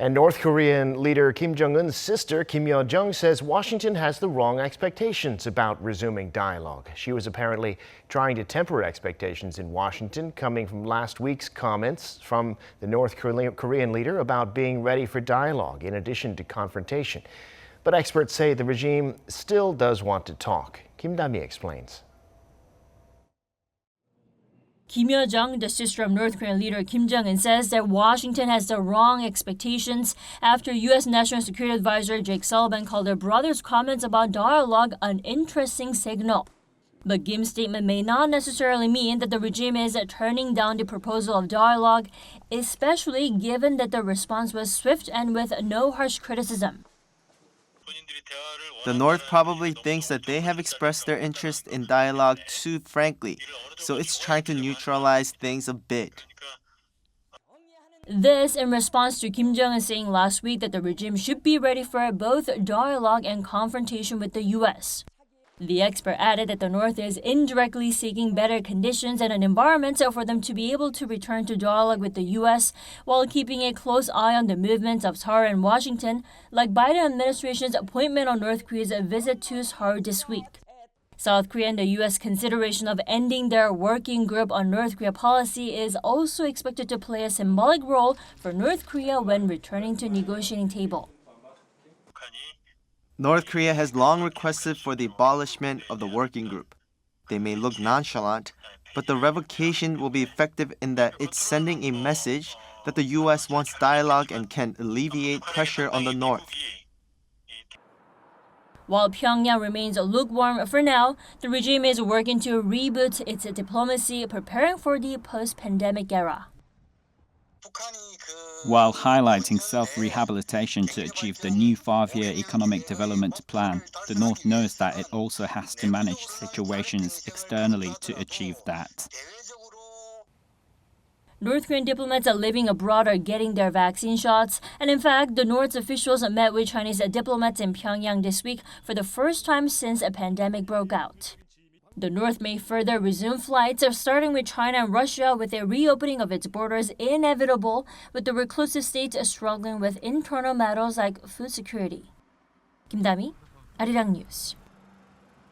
And North Korean leader Kim Jong-un's sister, Kim Yo-jong, says Washington has the wrong expectations about resuming dialogue. She was apparently trying to temper expectations in Washington, coming from last week's comments from the North Korean leader about being ready for dialogue in addition to confrontation. But experts say the regime still does want to talk. Dami explains. Kim Yo-jong, the sister of North Korean leader Kim Jong-un, says that Washington has the wrong expectations after U.S. National Security Adviser Jake Sullivan called her brother's comments about dialogue an interesting signal. But Kim's statement may not necessarily mean that the regime is turning down the proposal of dialogue, especially given that the response was swift and with no harsh criticism. The North probably thinks that they have expressed their interest in dialogue too frankly, so it's trying to neutralize things a bit. This in response to Kim Jong-un saying last week that the regime should be ready for both dialogue and confrontation with the U.S. The expert added that the North is indirectly seeking better conditions and an environment for them to be able to return to dialogue with the U.S. while keeping a close eye on the movements of Seoul and Washington, like Biden administration's appointment on North Korea's visit to Seoul this week. South Korea and the U.S. consideration of ending their working group on North Korea policy is also expected to play a symbolic role for North Korea when returning to negotiating table. North Korea has long requested for the abolishment of the working group. They may look nonchalant, but the revocation will be effective in that it's sending a message that the U.S. wants dialogue and can alleviate pressure on the North. While Pyongyang remains lukewarm for now, the regime is working to reboot its diplomacy, preparing for the post-pandemic era. While highlighting self-rehabilitation to achieve the new 5-year economic development plan, the North knows that it also has to manage situations externally to achieve that. North Korean diplomats living abroad are getting their vaccine shots, and in fact, the North's officials met with Chinese diplomats in Pyongyang this week for the first time since a pandemic broke out. The North may further resume flights, starting with China and Russia, with a reopening of its borders inevitable, with the reclusive states struggling with internal matters like food security. Dami, Arirang News.